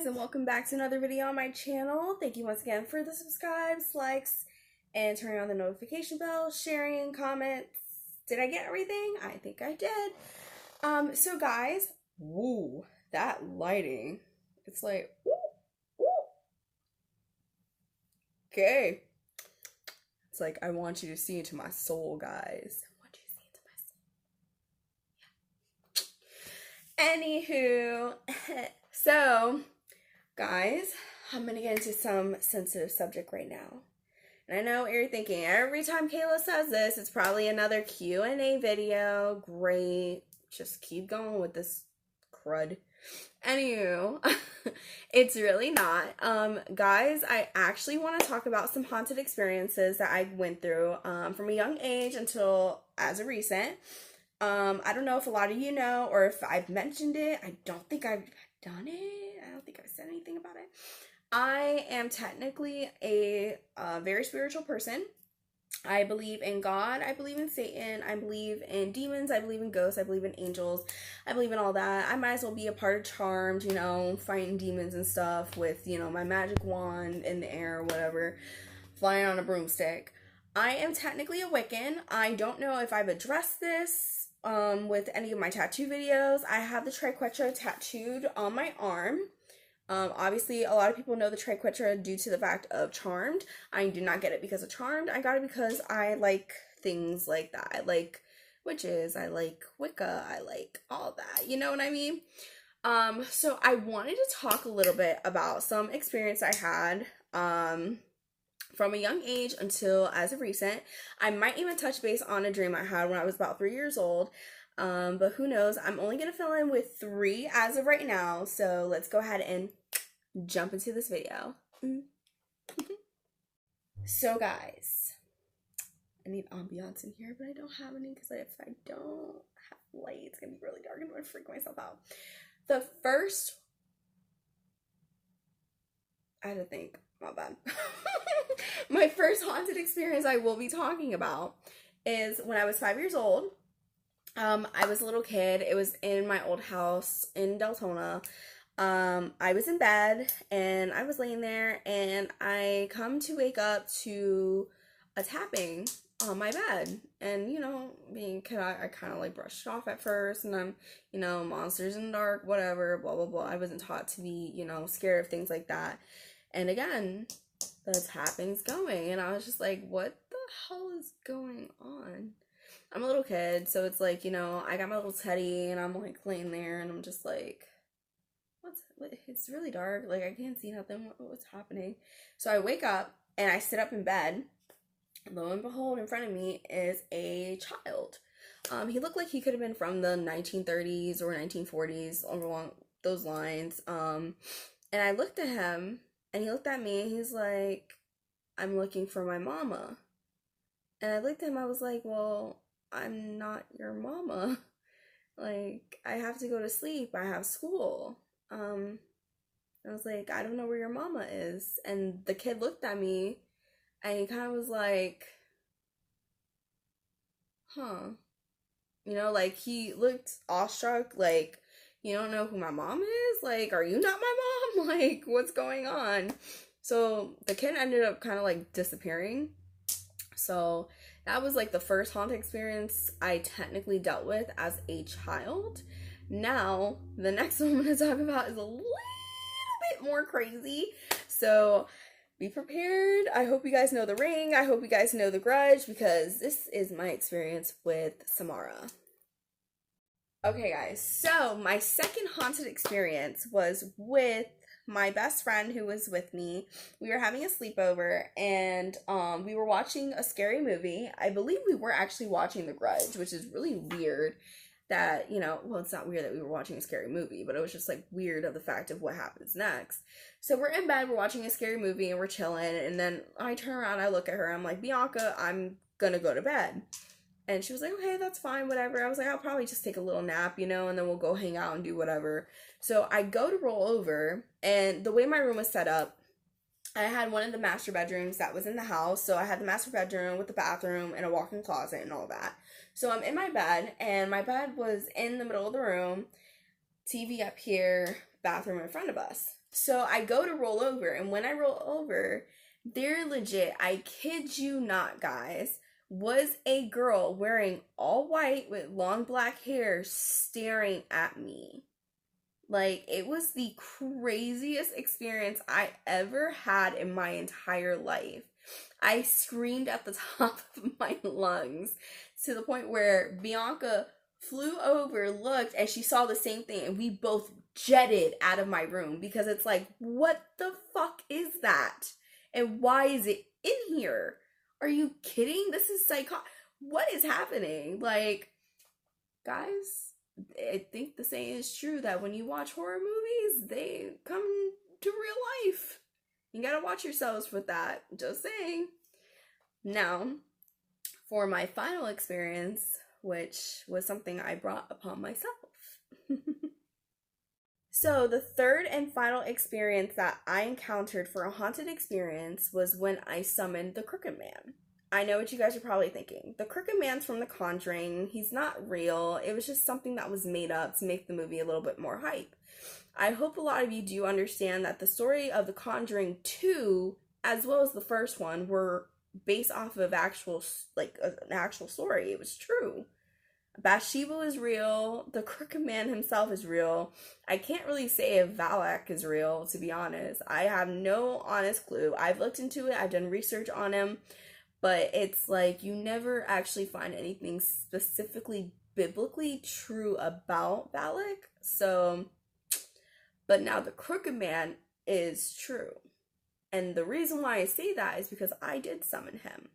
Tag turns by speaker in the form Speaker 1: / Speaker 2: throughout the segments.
Speaker 1: and welcome back to another video on my channel. Thank you once again for the subscribes, likes, and turning on the notification bell, sharing, comments. Did I get everything? I think I did. So guys, woo, that lighting. It's like, woo, woo. Okay. It's like, I want you to see into my soul, guys. I want you to see into my soul. Yeah. Anywho, so, guys, I'm gonna get into some sensitive subject right now. And I know what you're thinking, every time Kayla says this, it's probably another Q&A video. Great. Just keep going with this crud. Anywho, it's really not. Guys, I actually want to talk about some haunted experiences that I went through from a young age until as of recent. I don't know if a lot of you know or if I've mentioned it. I don't think I've done it. I don't think I've said anything about it. I am technically a very spiritual person. I believe in God, I believe in Satan, I believe in demons, I believe in ghosts, I believe in angels, I believe in all that. I might as well be a part of Charmed, you know, fighting demons and stuff with, you know, my magic wand in the air or whatever, flying on a broomstick. I am technically a Wiccan. I don't know if I've addressed this with any of my tattoo videos. I have the triquetra tattooed on my arm. Obviously, a lot of people know the triquetra due to the fact of Charmed. I do not get it because of Charmed. I got it because I like things like that. I like witches. I like Wicca. I like all that. You know what I mean? So I wanted to talk a little bit about some experience I had from a young age until as of recent. I might even touch base on a dream I had when I was about 3 years old. But who knows? I'm only going to fill in with 3 as of right now. So let's go ahead and jump into this video. So guys, I need ambiance in here, but I don't have any because if I don't have light, it's going to be really dark and I'm going to freak myself out. The first, I had to think, my bad. My first haunted experience I will be talking about is when I was 5 years old. I was a little kid. It was in my old house in Deltona. I was in bed and I was laying there and I come to wake up to a tapping on my bed. And, you know, being a kid, I kind of like brushed it off at first and I'm, you know, monsters in the dark, whatever, blah, blah, blah. I wasn't taught to be, you know, scared of things like that. And again, the tapping's going and I was just like, what the hell is going on? I'm a little kid, so it's like, you know, I got my little teddy and I'm like laying there and I'm just like, it's really dark, like I can't see nothing, what's happening? So I wake up and I sit up in bed. Lo and behold, in front of me is a child. He looked like he could have been from the 1930s or 1940s, along those lines. And I looked at him and he looked at me and he's like, I'm looking for my mama. And I looked at him, I was like, well, I'm not your mama. Like, I have to go to sleep. I have school. I was like, I don't know where your mama is. And the kid looked at me and he kind of was like, huh. You know, like he looked awestruck, like, you don't know who my mom is? Like, are you not my mom? Like, what's going on? So the kid ended up kind of like disappearing. So that was like the first haunted experience I technically dealt with as a child. Now, the next one I'm going to talk about is a little bit more crazy. So be prepared. I hope you guys know The Ring. I hope you guys know The Grudge because this is my experience with Samara. Okay guys, so my second haunted experience was with my best friend who was with me. We were having a sleepover and we were watching a scary movie. I believe we were actually watching The Grudge, which is really weird that, you know, well, it's not weird that we were watching a scary movie, but it was just like weird of the fact of what happens next. So we're in bed, we're watching a scary movie and we're chilling, and then I turn around, I look at her, I'm like, Bianca, I'm gonna go to bed. And she was like, okay, that's fine, whatever. I was like, I'll probably just take a little nap, you know, and then we'll go hang out and do whatever. So I go to roll over, and the way my room was set up, I had one of the master bedrooms that was in the house. So I had the master bedroom with the bathroom and a walk-in closet and all that. So I'm in my bed, and my bed was in the middle of the room, TV up here, bathroom in front of us. So I go to roll over, and when I roll over, there legit, I kid you not, guys, was a girl wearing all white with long black hair staring at me. Like, it was the craziest experience I ever had in my entire life. I screamed at the top of my lungs to the point where Bianca flew over, looked, and she saw the same thing, and we both jetted out of my room because it's like, what the fuck is that? And why is it in here? Are you kidding? This is what is happening? Like, guys, I think the saying is true that when you watch horror movies, they come to real life. You gotta watch yourselves with that. Just saying. Now, for my final experience, which was something I brought upon myself. So, the third and final experience that I encountered for a haunted experience was when I summoned the Crooked Man. I know what you guys are probably thinking. The Crooked Man's from The Conjuring. He's not real. It was just something that was made up to make the movie a little bit more hype. I hope a lot of you do understand that the story of The Conjuring 2, as well as the first one, were based off of an actual story. It was true. Bathsheba is real. The Crooked Man himself is real. I can't really say if Valak is real, to be honest. I have no honest clue. I've looked into it. I've done research on him. But it's like you never actually find anything specifically biblically true about Valak. So, but now the Crooked Man is true. And the reason why I say that is because I did summon him.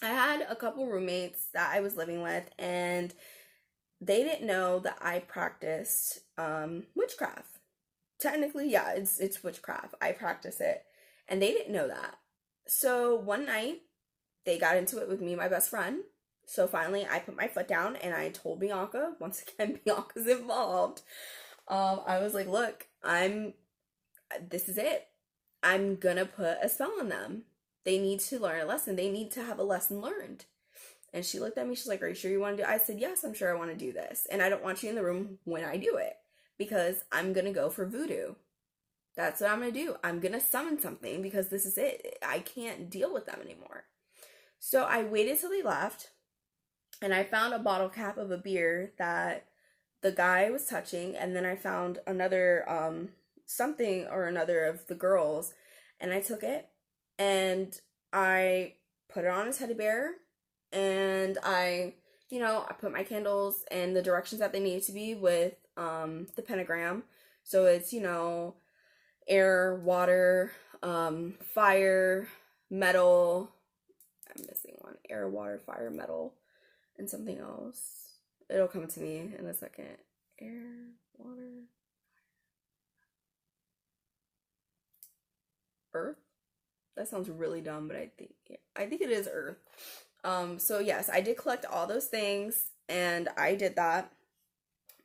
Speaker 1: I had a couple roommates that I was living with, and they didn't know that I practiced witchcraft. Technically, yeah, it's witchcraft. I practice it. And they didn't know that. So one night, they got into it with me and my best friend. So finally, I put my foot down and I told Bianca, once again, Bianca's involved. I was like, look, this is it. I'm gonna put a spell on them. They need to learn a lesson. They need to have a lesson learned. And she looked at me, she's like, are you sure you want to do it? I said, yes, I'm sure I want to do this. And I don't want you in the room when I do it because I'm gonna go for voodoo. That's what I'm gonna do. I'm gonna summon something because this is it. I can't deal with them anymore. So I waited till they left, and I found a bottle cap of a beer that the guy was touching, and then I found another something or another of the girls, and I took it and I put it on his teddy bear, and I put my candles in the directions that they needed to be with the pentagram. So it's air, water, fire, metal. I'm missing one. Air, water, fire, metal, and something else. It'll come to me in a second. Air, water, earth. That sounds really dumb, but I think it is earth. So yes, I did collect all those things, and I did that.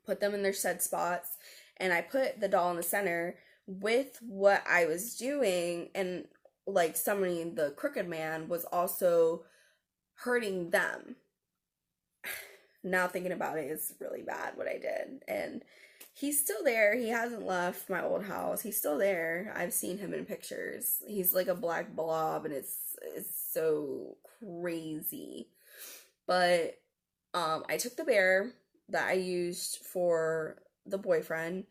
Speaker 1: Put them in their said spots, and I put the doll in the center with what I was doing, and like summoning the Crooked Man was also hurting them. Now thinking about it, it's really bad what I did. And he's still there. He hasn't left my old house. He's still there. I've seen him in pictures. He's like a black blob, and it's so crazy. But I took the bear that I used for the boyfriend,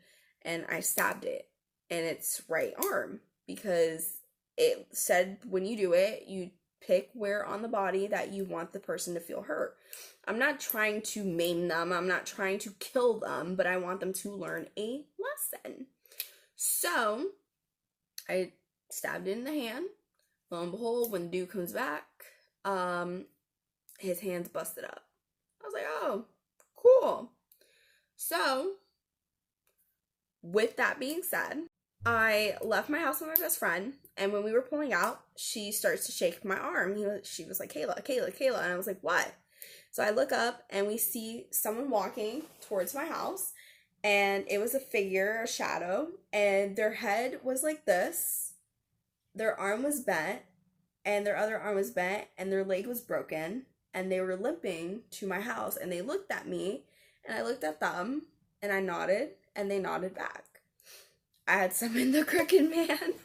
Speaker 1: and I stabbed it in its right arm because it said when you do it, you pick where on the body that you want the person to feel hurt. I'm not trying to maim them. I'm not trying to kill them, but I want them to learn a lesson. So I stabbed it in the hand. Lo and behold, when the dude comes back, his hand's busted up. I was like, oh, cool. So with that being said, I left my house with my best friend, and when we were pulling out, she starts to shake my arm. She was like, Kayla, Kayla, Kayla, and I was like, what? So I look up, and we see someone walking towards my house, and it was a figure, a shadow, and their head was like this, their arm was bent, and their other arm was bent, and their leg was broken, and they were limping to my house, and they looked at me, and I looked at them, and I nodded, and they nodded back. I had summoned the Crooked Man.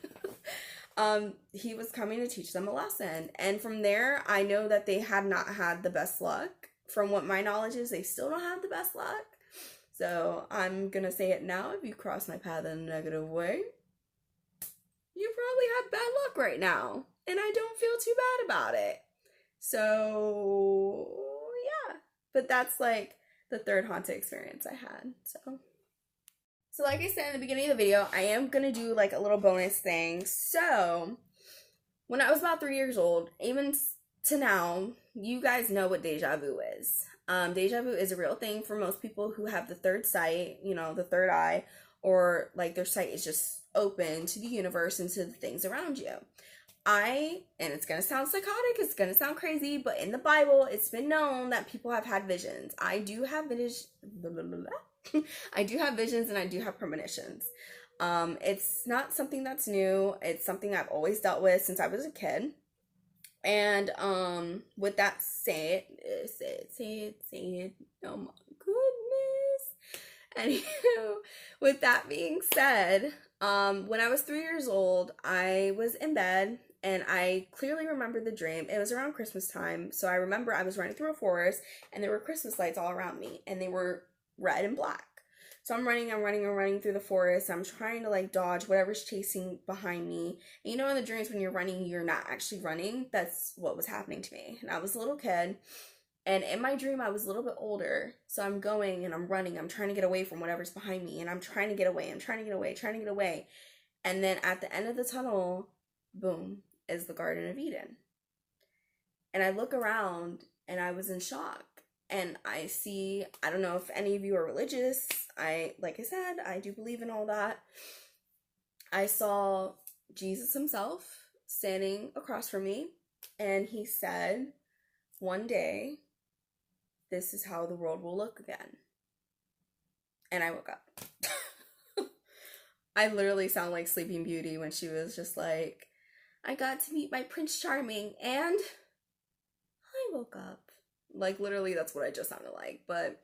Speaker 1: He was coming to teach them a lesson. And from there, I know that they had not had the best luck. From what my knowledge is, they still don't have the best luck. So I'm gonna say it now. If you cross my path in a negative way, you probably have bad luck right now. And I don't feel too bad about it. So, yeah. But that's like the third haunted experience I had. So like I said in the beginning of the video, I am going to do like a little bonus thing. So, when I was about 3 years old, even to now, you guys know what deja vu is. Deja vu is a real thing for most people who have the third sight, you know, the third eye, or like their sight is just open to the universe and to the things around you. And it's going to sound psychotic, it's going to sound crazy, but in the Bible, it's been known that people have had visions. I do have visions. I do have visions and I do have premonitions. It's not something that's new. It's something I've always dealt with since I was a kid. And with that said, oh my goodness. Anywho, with that being said, when I was 3 years old, I was in bed and I clearly remember the dream. It was around Christmas time, so I remember I was running through a forest and there were Christmas lights all around me and they were red and black. So I'm running through the forest. I'm trying to like dodge whatever's chasing behind me. And you know in the dreams when you're running, you're not actually running. That's what was happening to me. And I was a little kid. And in my dream, I was a little bit older. So I'm going and I'm running. I'm trying to get away from whatever's behind me. And I'm trying to get away. trying to get away. And then at the end of the tunnel, boom, is the Garden of Eden. And I look around and I was in shock. And I see, I don't know if any of you are religious. Like I said, I do believe in all that. I saw Jesus himself standing across from me. And he said, one day, this is how the world will look again. And I woke up. I literally sound like Sleeping Beauty when she was just like, I got to meet my Prince Charming and I woke up. Like, literally, that's what I just sounded like. But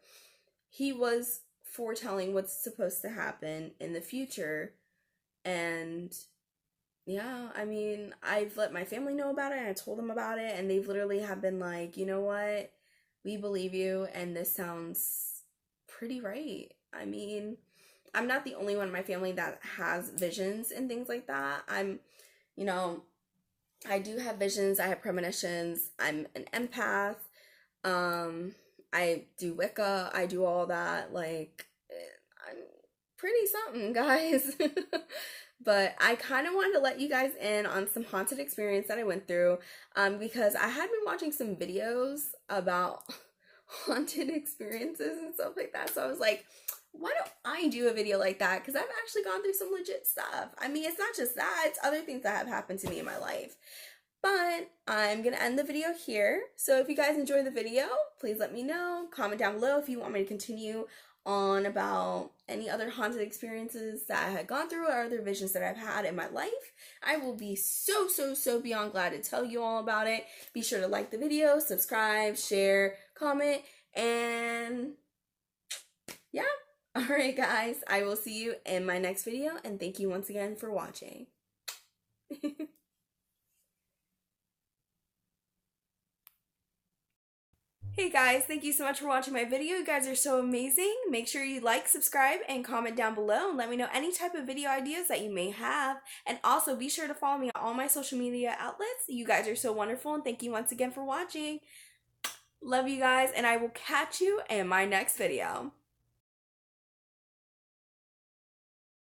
Speaker 1: he was foretelling what's supposed to happen in the future. And, yeah, I mean, I've let my family know about it, and I told them about it, and they've literally have been like, you know what? We believe you, and this sounds pretty right. I mean, I'm not the only one in my family that has visions and things like that. You know, I do have visions. I have premonitions. I'm an empath. I do Wicca, I do all that, like, I'm pretty something, guys. But I kind of wanted to let you guys in on some haunted experience that I went through, because I had been watching some videos about haunted experiences and stuff like that, so I was like, why don't I do a video like that, because I've actually gone through some legit stuff. I mean, it's not just that, it's other things that have happened to me in my life. But I'm going to end the video here. So if you guys enjoyed the video, please let me know. Comment down below if you want me to continue on about any other haunted experiences that I had gone through or other visions that I've had in my life. I will be so beyond glad to tell you all about it. Be sure to like the video, subscribe, share, comment, and yeah. Alright guys, I will see you in my next video, and thank you once again for watching. Hey guys, thank you so much for watching my video. You guys are so amazing. Make sure you like, subscribe, and comment down below and let me know any type of video ideas that you may have. And also be sure to follow me on all my social media outlets. You guys are so wonderful, and thank you once again for watching. Love you guys, and I will catch you in my next video.